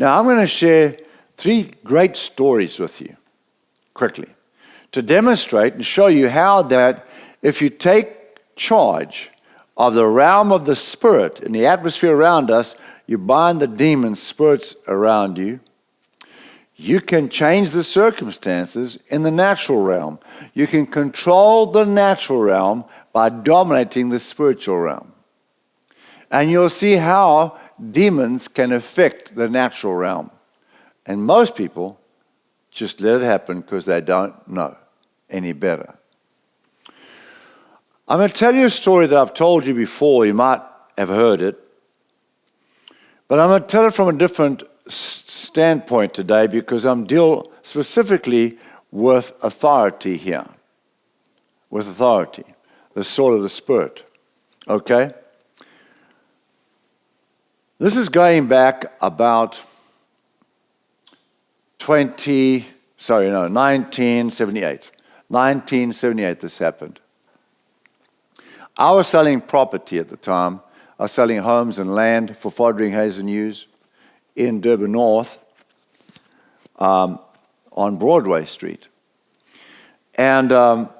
Now, I'm going to share 3 great stories with you quickly to demonstrate and show you how that if you take charge of the realm of the Spirit in the atmosphere around us, you bind the demon spirits around you. You can change the circumstances in the natural realm. You can control the natural realm by dominating the spiritual realm. And you'll see how demons can affect the natural realm. And most people just let it happen because they don't know any better. I'm going to tell you a story that I've told you before. You might have heard it. But I'm going to tell it from a different standpoint today because I'm dealing specifically with authority here. With authority. The sword of the Spirit. Okay? This is going back about 1978. 1978 this happened. I was selling property at the time. I was selling homes and land for Fotheringhays & Hughes in Durban North on Broadway Street. And a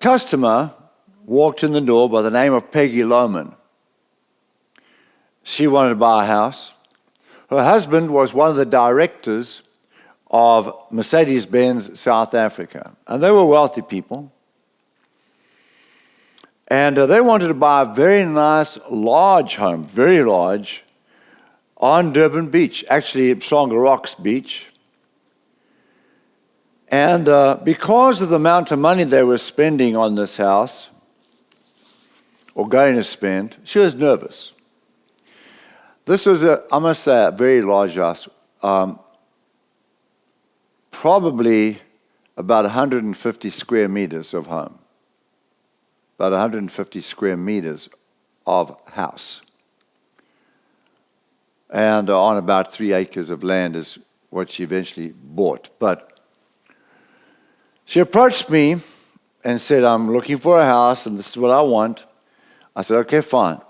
customer walked in the door by the name of Peggy Loman. She wanted to buy a house. Her husband was one of the directors of Mercedes-Benz South Africa. And they were wealthy people. And they wanted to buy a very nice, large home, very large, on Durban Beach, actually Stronger Rocks Beach. And because of the amount of money they were spending on this house, or going to spend, she was nervous. This was, I must say, a very large house, probably about 150 square meters of home. About 150 square meters of house. And on about 3 acres of land is what she eventually bought. But she approached me and said, I'm looking for a house and this is what I want. I said, okay, fine.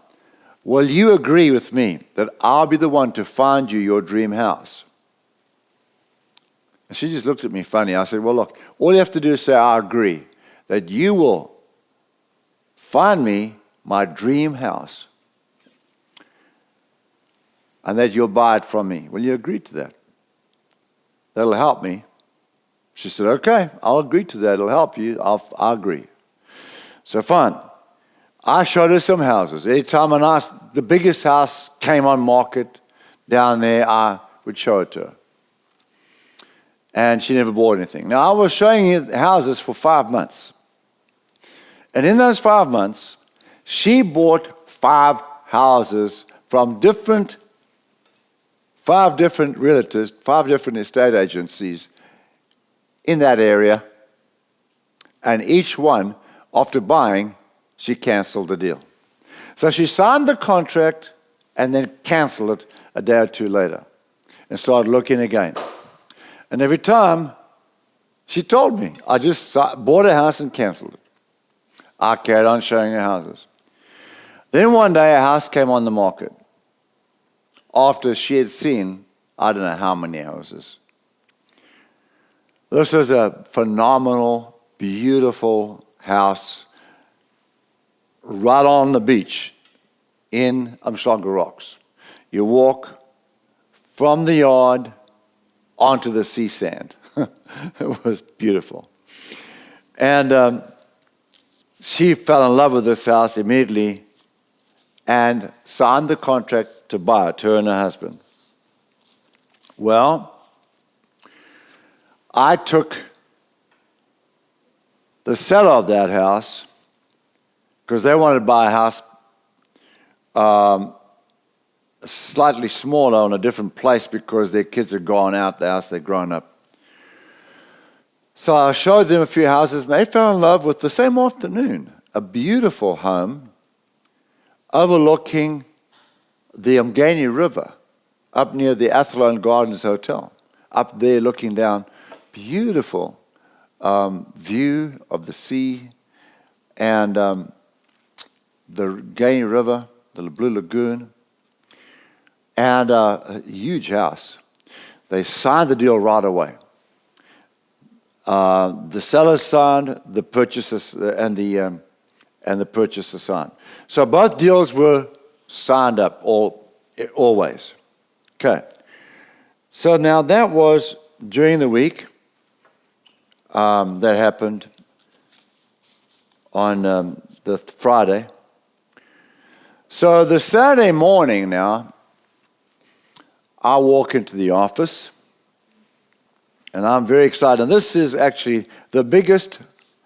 Will you agree with me that I'll be the one to find you your dream house? And she just looked at me funny. I said, well, look, all you have to do is say, I agree that you will find me my dream house and that you'll buy it from me. Will you agree to that? That'll help me. She said, okay, I'll agree to that. It'll help you. I'll agree. So fine. I showed her some houses. Anytime the biggest house came on market down there, I would show it to her. And she never bought anything. Now, I was showing her houses for 5 months. And in those 5 months, she bought 5 houses from 5 different realtors, 5 different estate agencies in that area. And each one, after buying, she canceled the deal. So she signed the contract and then canceled it a day or 2 later and started looking again. And every time, she told me, I just bought a house and canceled it. I carried on showing her houses. Then one day a house came on the market after she had seen, I don't know how many houses. This was a phenomenal, beautiful house right on the beach in Stronger Rocks. You walk from the yard onto the sea sand. It was beautiful. And she fell in love with this house immediately and signed the contract to buy it, her and her husband. Well, I took the seller of that house, because they wanted to buy a house slightly smaller on a different place because their kids had gone out the house, they'd grown up. So I showed them a few houses, and they fell in love with the same afternoon. A beautiful home overlooking the Umgeni River up near the Athlone Gardens Hotel. Up there looking down, beautiful view of the sea and the Umgeni River, the Blue Lagoon. and a huge house. They signed the deal right away. The seller signed, the purchasers and the purchaser signed. So both deals were signed up always. Okay. So now that was during the week. That happened on the Friday. So the Saturday morning now, I walk into the office, and I'm very excited. And this is actually the biggest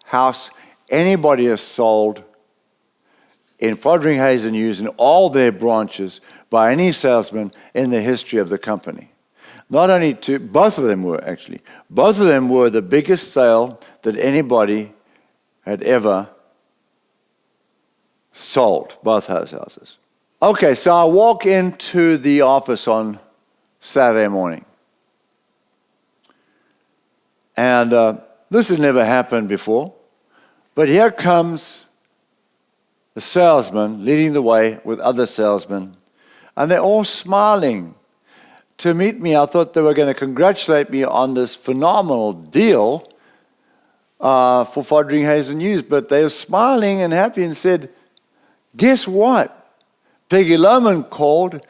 house anybody has sold in Fodring, Hayes and Hughes in all their branches by any salesman in the history of the company. Not only two, both of them were actually. Both of them were the biggest sale that anybody had ever sold, both those houses. Okay, so I walk into the office on Saturday morning. And this has never happened before. But here comes the salesman leading the way with other salesmen. And they're all smiling to meet me. I thought they were going to congratulate me on this phenomenal deal for Fodring, Hayes and Hughes. But they were smiling and happy and said, guess what? Peggy Loman called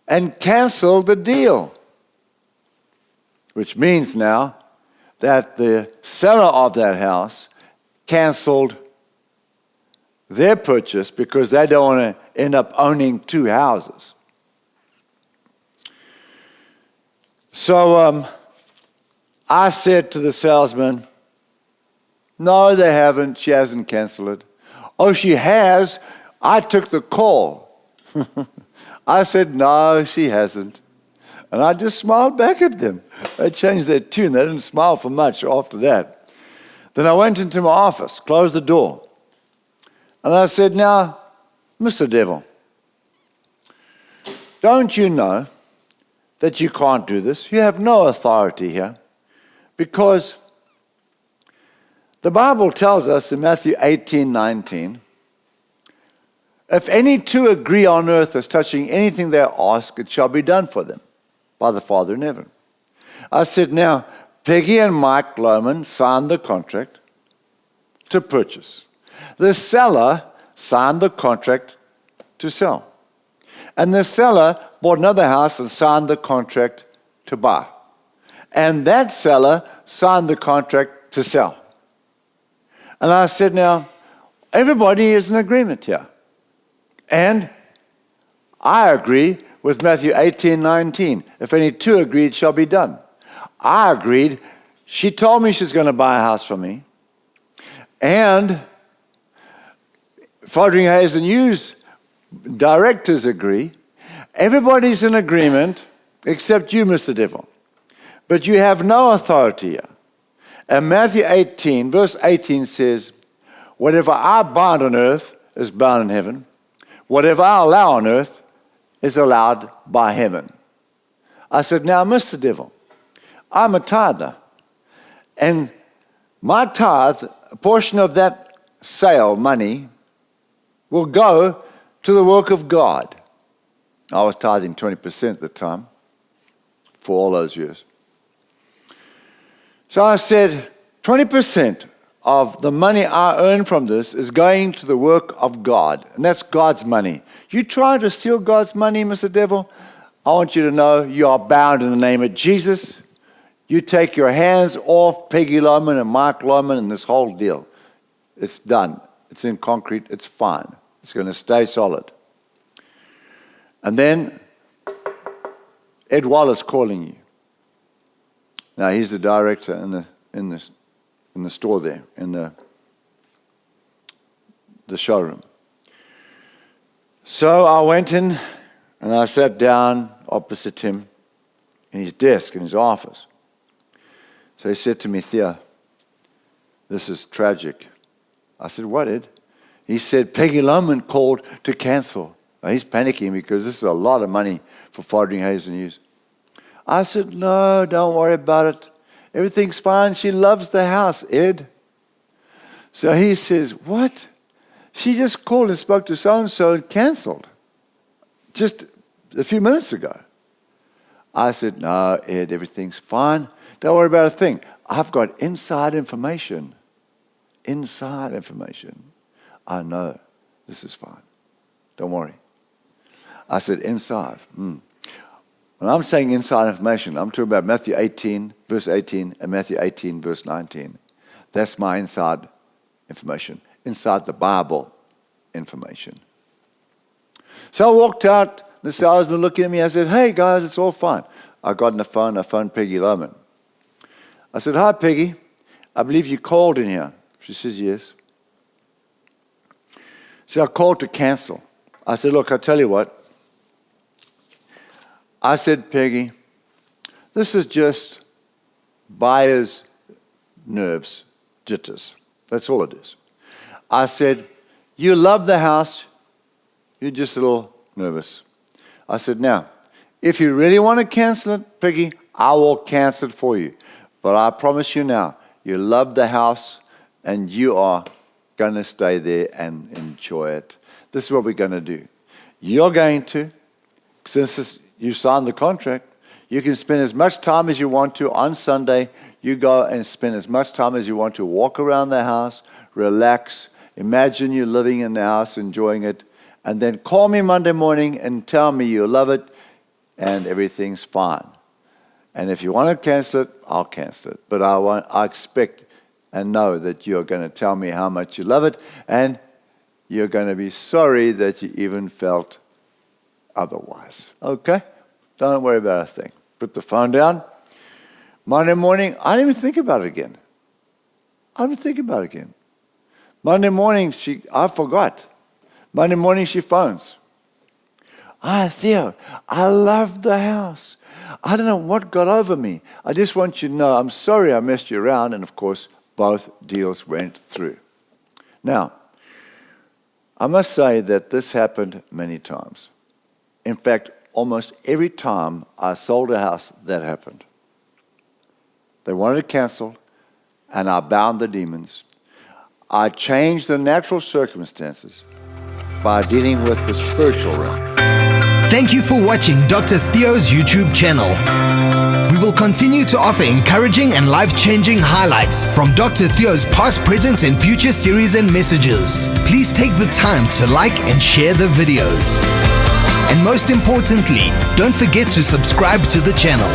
and canceled the deal. Which means now that the seller of that house canceled their purchase because they don't want to end up owning two houses. So I said to the salesman, no, they haven't. She hasn't canceled it. Oh, she has. I took the call. I said, no, she hasn't. And I just smiled back at them. They changed their tune. They didn't smile for much after that. Then I went into my office, closed the door. And I said, now, Mr. Devil, don't you know that you can't do this? You have no authority here. Because the Bible tells us in Matthew 18:19, if any two agree on earth as touching anything they ask, it shall be done for them by the Father in heaven. I said, now, Peggy and Mike Loman signed the contract to purchase. The seller signed the contract to sell. And the seller bought another house and signed the contract to buy. And that seller signed the contract to sell. And I said, now, everybody is in agreement here. And I agree with Matthew 18:19. If any two agree, it shall be done. I agreed. She told me she's going to buy a house from me. And Fodring, Hayes and Hughes directors agree. Everybody's in agreement except you, Mr. Devil. But you have no authority here. And Matthew 18, verse 18 says, whatever I bind on earth is bound in heaven. Whatever I allow on earth is allowed by heaven. I said, now, Mr. Devil, I'm a tither. And my tithe, a portion of that sale money, will go to the work of God. I was tithing 20% at the time for all those years. So I said, 20% of the money I earn from this is going to the work of God. And that's God's money. You try to steal God's money, Mr. Devil, I want you to know you are bound in the name of Jesus. You take your hands off Peggy Loman and Mark Loman and this whole deal. It's done. It's in concrete. It's fine. It's going to stay solid. And then Ed Waller's calling you. Now he's the director in the store there, in the showroom. So I went in and I sat down opposite him in his desk, in his office. So he said to me, Theo, this is tragic. I said, what, Ed? He said, Peggy Loman called to cancel. Now, he's panicking because this is a lot of money for Fodring, Hayes and Hughes. I said, no, don't worry about it. Everything's fine. She loves the house, Ed. So he says, what? She just called and spoke to so-and-so and canceled just a few minutes ago. I said, no, Ed, everything's fine. Don't worry about a thing. I've got inside information. Inside information. I know this is fine. Don't worry. I said, inside. When I'm saying inside information, I'm talking about Matthew 18, verse 18, and Matthew 18, verse 19. That's my inside information. Inside the Bible information. So I walked out. The salesman looking at me. I said, hey, guys, it's all fine. I got on the phone. I phoned Peggy Loman. I said, hi, Peggy. I believe you called in here. She says, yes. So I called to cancel. I said, look, I'll tell you what. I said, Peggy, this is just buyer's nerves, jitters. That's all it is. I said, you love the house. You're just a little nervous. I said, now, if you really want to cancel it, Peggy, I will cancel it for you. But I promise you now, you love the house and you are going to stay there and enjoy it. This is what we're going to do. You're going to, since you signed the contract, you can spend as much time as you want to on Sunday. You go and spend as much time as you want to walk around the house, relax, imagine you living in the house, enjoying it, and then call me Monday morning and tell me you love it and everything's fine. And if you want to cancel it, I'll cancel it. But I expect and know that you're going to tell me how much you love it, and you're going to be sorry that you even felt otherwise. Okay? Don't worry about a thing. Put the phone down. Monday morning, I didn't even think about it again. Monday morning, I forgot. Monday morning, she phones. Theo, I love the house. I don't know what got over me. I just want you to know I'm sorry I messed you around. And of course, both deals went through. Now, I must say that this happened many times. In fact, almost every time I sold a house, that happened. They wanted to cancel, and I bound the demons. I changed the natural circumstances by dealing with the spiritual realm. Thank you for watching Dr. Theo's YouTube channel. We will continue to offer encouraging and life-changing highlights from Dr. Theo's past, present, and future series and messages. Please take the time to like and share the videos. And most importantly, don't forget to subscribe to the channel.